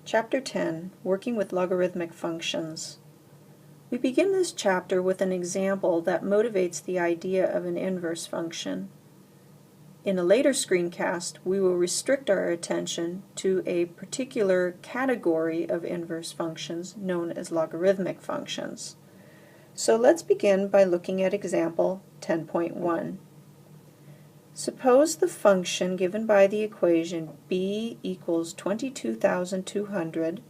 Chapter 10, Working with Logarithmic Functions. We begin this chapter with an example that motivates the idea of an inverse function. In a later screencast, we will restrict our attention to a particular category of inverse functions known as logarithmic functions. So let's begin by looking at example 10.1. Suppose the function given by the equation b equals 22,200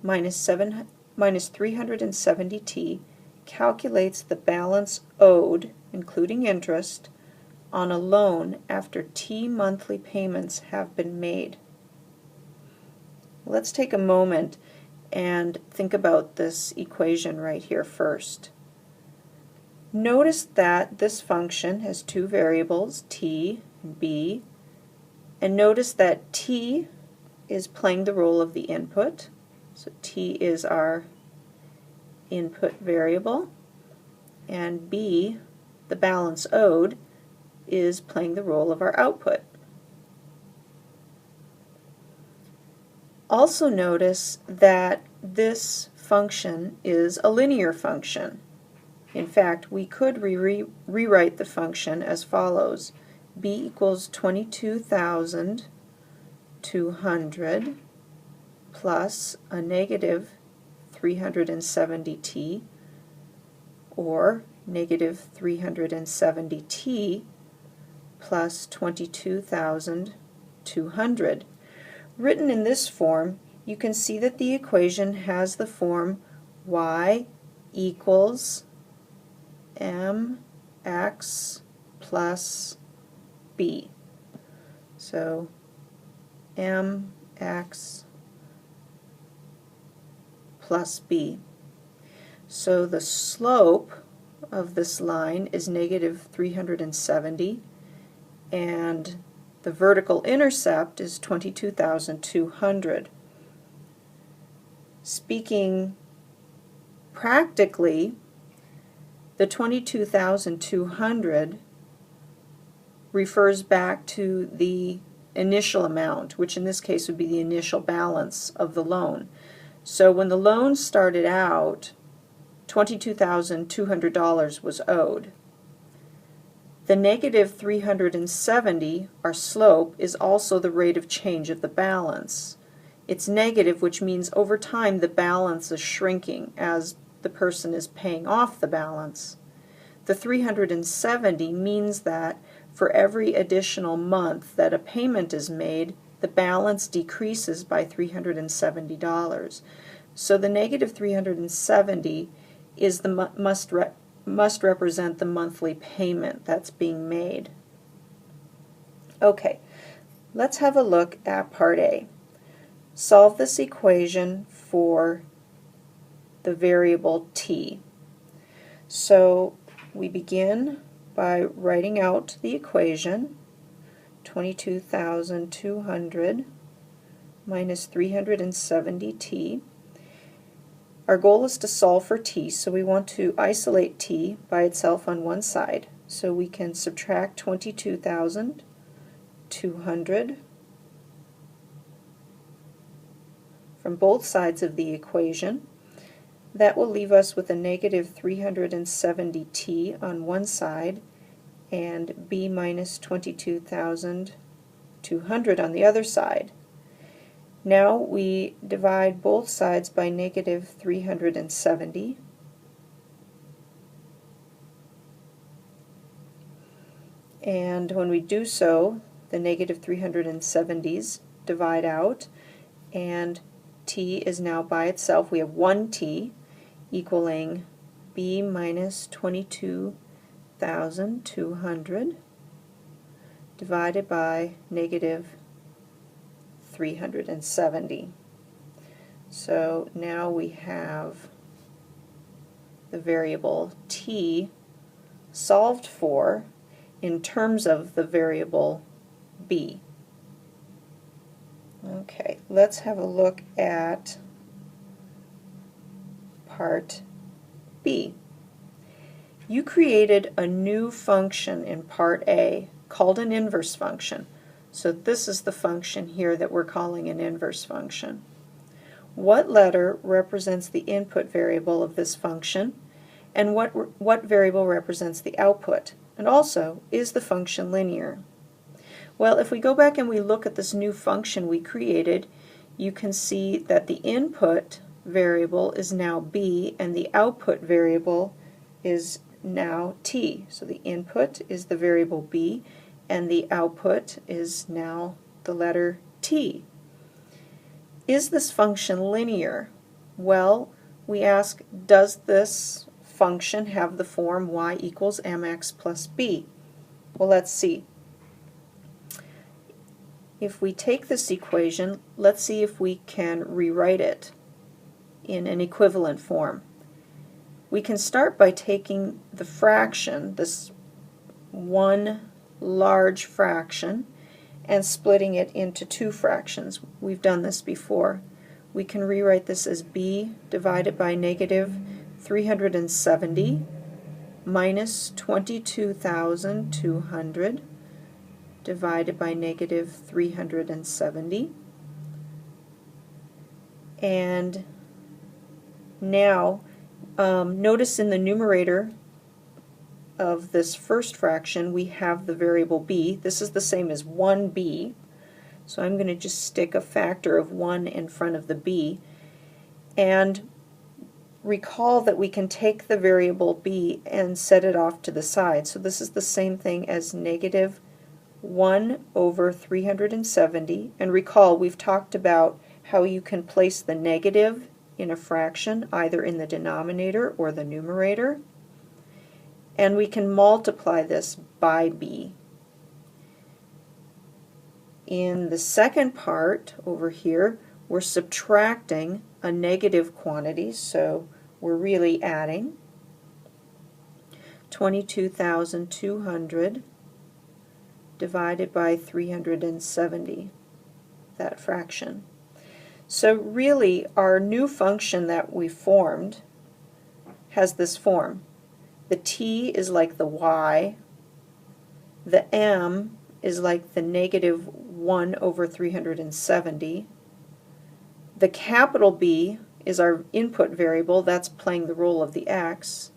minus 370t calculates the balance owed, including interest, on a loan after t monthly payments have been made. Let's take a moment and think about this equation right here first. Notice that this function has two variables, t and b, and notice that t is playing the role of the input, so t is our input variable, and b, the balance owed, is playing the role of our output. Also notice that this function is a linear function. In fact, we could rewrite the function as follows. b equals 22,200 plus a negative 370t, or negative 370t plus 22,200. Written in this form, you can see that the equation has the form y equals mx plus b. So mx plus b. So the slope of this line is negative 370, and the vertical intercept is 22,200. Speaking practically, the 22,200 refers back to the initial amount, which in this case would be the initial balance of the loan. So when the loan started out, $22,200 was owed. The negative 370, our slope, is also the rate of change of the balance. It's negative, which means over time the balance is shrinking as the person is paying off the balance. The 370 means that for every additional month that a payment is made, the balance decreases by $370. So the negative 370 is the must represent the monthly payment that's being made. Okay, let's have a look at part A. Solve this equation for the variable t. So we begin by writing out the equation, 22,200 minus 370t. Our goal is to solve for t, so we want to isolate t by itself on one side. So we can subtract 22,200 from both sides of the equation. That will leave us with a negative 370t on one side and b minus 22,200 on the other side. Now we divide both sides by negative 370. And when we do so, the negative 370s divide out, and t is now by itself. We have one t equaling b minus 22,200 divided by negative 370. So now we have the variable t solved for in terms of the variable b. Okay, let's have a look at part B. You created a new function in part A called an inverse function. So this is the function here that we're calling an inverse function. what letter represents the input variable of this function, and what variable represents the output? And also, is the function linear? Well, if we go back and we look at this new function we created, you can see that the input variable is now b and the output variable is now t. So the input is the variable b and the output is now the letter t. Is this function linear? Well, we ask, does this function have the form y equals mx plus b? Well, let's see. If we take this equation, let's see if we can rewrite it in an equivalent form. We can start by taking the fraction, this one large fraction, and splitting it into two fractions. We've done this before. We can rewrite this as b divided by negative 370 minus 22,200 divided by negative 370. And now notice in the numerator of this first fraction we have the variable b. This is the same as 1b, so I'm going to just stick a factor of 1 in front of the b. And recall that we can take the variable b and set it off to the side. So this is the same thing as negative 1 over 370. And recall, we've talked about how you can place the negative in a fraction, either in the denominator or the numerator. And we can multiply this by b. In the second part over here, we're subtracting a negative quantity, so we're really adding 22,200 divided by 370, that fraction. So really, our new function that we formed has this form. The t is like the y, the m is like the negative 1 over 370, the capital B is our input variable, that's playing the role of the x,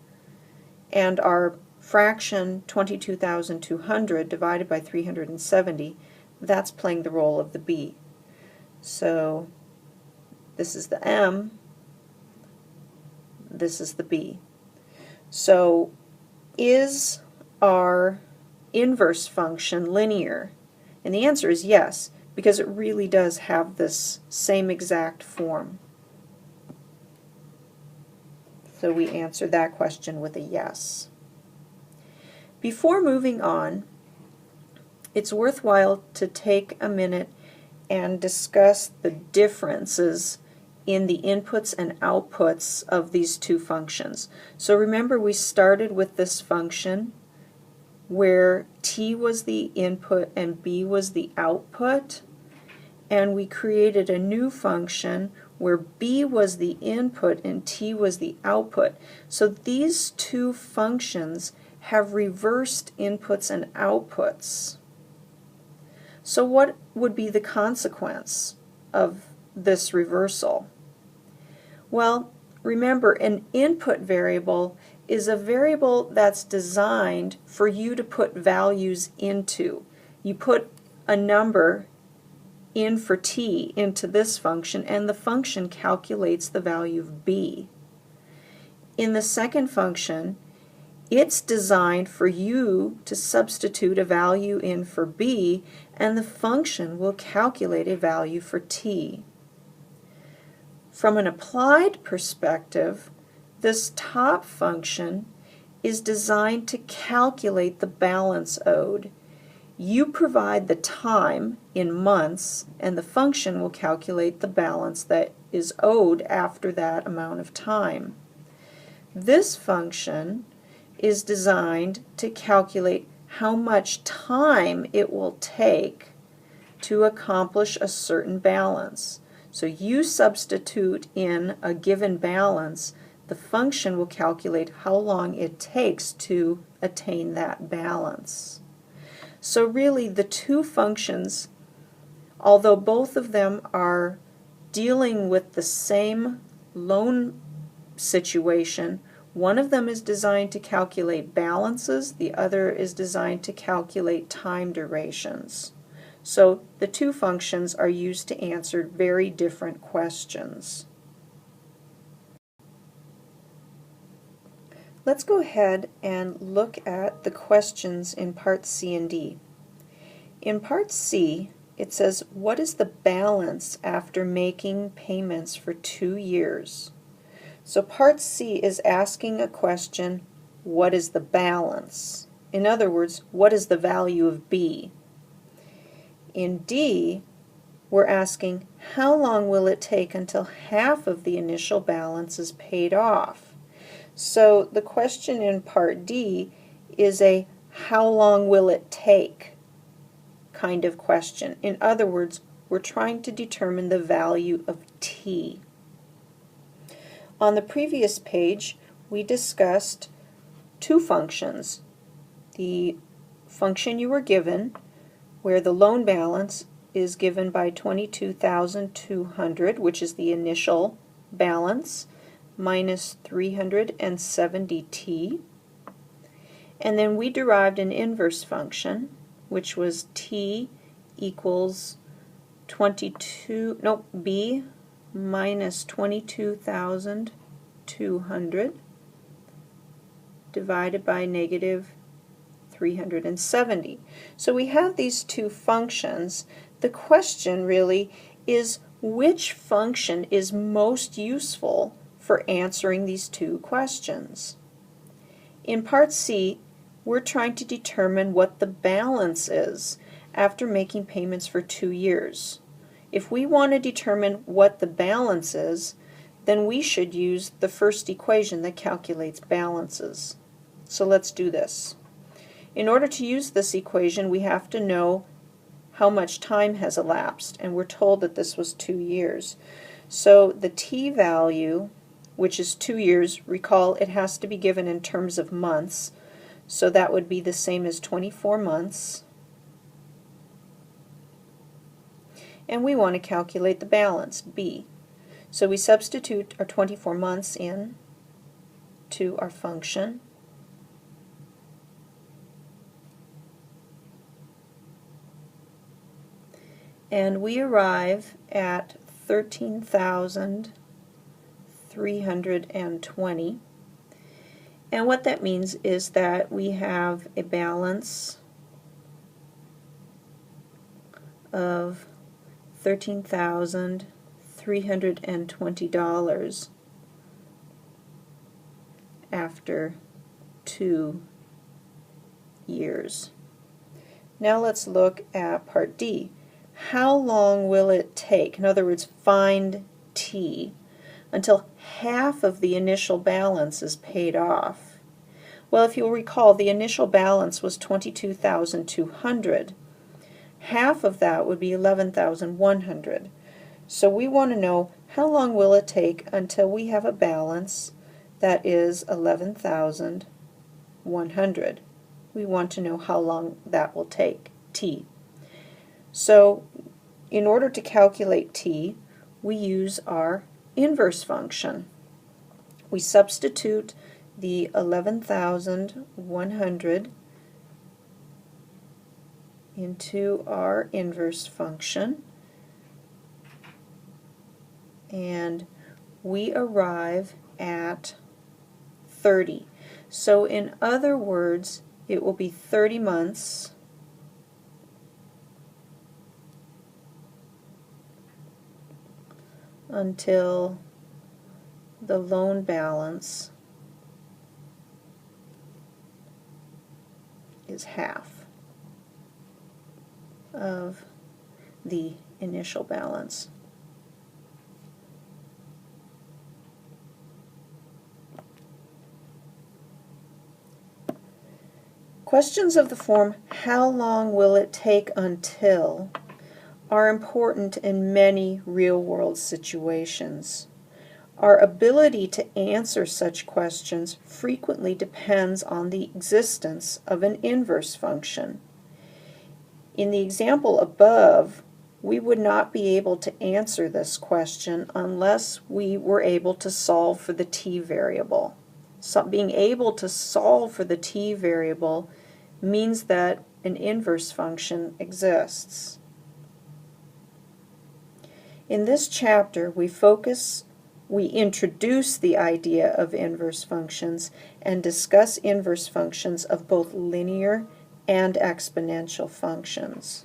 and our fraction 22,200 divided by 370, that's playing the role of the b. So this is the m, this is the b. So is our inverse function linear? And the answer is yes, because it really does have this same exact form. So we answer that question with a yes. Before moving on, it's worthwhile to take a minute and discuss the differences in the inputs and outputs of these two functions. So remember, we started with this function where t was the input and b was the output, and we created a new function where b was the input and t was the output. So these two functions have reversed inputs and outputs. So what would be the consequence of this reversal? Well, remember, an input variable is a variable that's designed for you to put values into. You put a number in for t into this function, and the function calculates the value of b. In the second function, it's designed for you to substitute a value in for b, and the function will calculate a value for t. From an applied perspective, this top function is designed to calculate the balance owed. You provide the time in months, and the function will calculate the balance that is owed after that amount of time. This function is designed to calculate how much time it will take to accomplish a certain balance. So you substitute in a given balance, the function will calculate how long it takes to attain that balance. So really, the two functions, although both of them are dealing with the same loan situation. One of them is designed to calculate balances, the other is designed to calculate time durations. So the two functions are used to answer very different questions. Let's go ahead and look at the questions in Part C and D. In Part C, it says, what is the balance after making payments for 2 years? So Part C is asking a question, what is the balance? In other words, what is the value of B? In D, we're asking, how long will it take until half of the initial balance is paid off? So the question in Part D is a how long will it take kind of question. In other words, we're trying to determine the value of T. On the previous page, we discussed two functions. The function you were given, where the loan balance is given by $22,200, which is the initial balance, minus 370t. And then we derived an inverse function, which was t equals b minus 22,200 divided by negative 370. So we have these two functions. The question really is, which function is most useful for answering these two questions? In Part C, we're trying to determine what the balance is after making payments for 2 years. If we want to determine what the balance is, then we should use the first equation that calculates balances. So let's do this. In order to use this equation, we have to know how much time has elapsed, and we're told that this was 2 years. So the t value, which is 2 years, recall it has to be given in terms of months, so that would be the same as 24 months. And we want to calculate the balance, B. So we substitute our 24 months in to our function. And we arrive at 13,320. And what that means is that we have a balance of $13,320 after 2 years. Now let's look at Part D. How long will it take, in other words, find T, until half of the initial balance is paid off? Well, if you'll recall, the initial balance was $22,200. Half of that would be $11,100. So we want to know how long will it take until we have a balance that is $11,100. We want to know how long that will take, T. So in order to calculate T, we use our inverse function. We substitute the 11,100 into our inverse function, and we arrive at 30. So in other words, it will be 30 months until the loan balance is half of the initial balance. Questions of the form, how long will it take until, are important in many real-world situations. Our ability to answer such questions frequently depends on the existence of an inverse function. In the example above, We would not be able to answer this question unless we were able to solve for the t variable. So being able to solve for the t variable means that an inverse function exists. In this chapter, we introduce the idea of inverse functions and discuss inverse functions of both linear and exponential functions.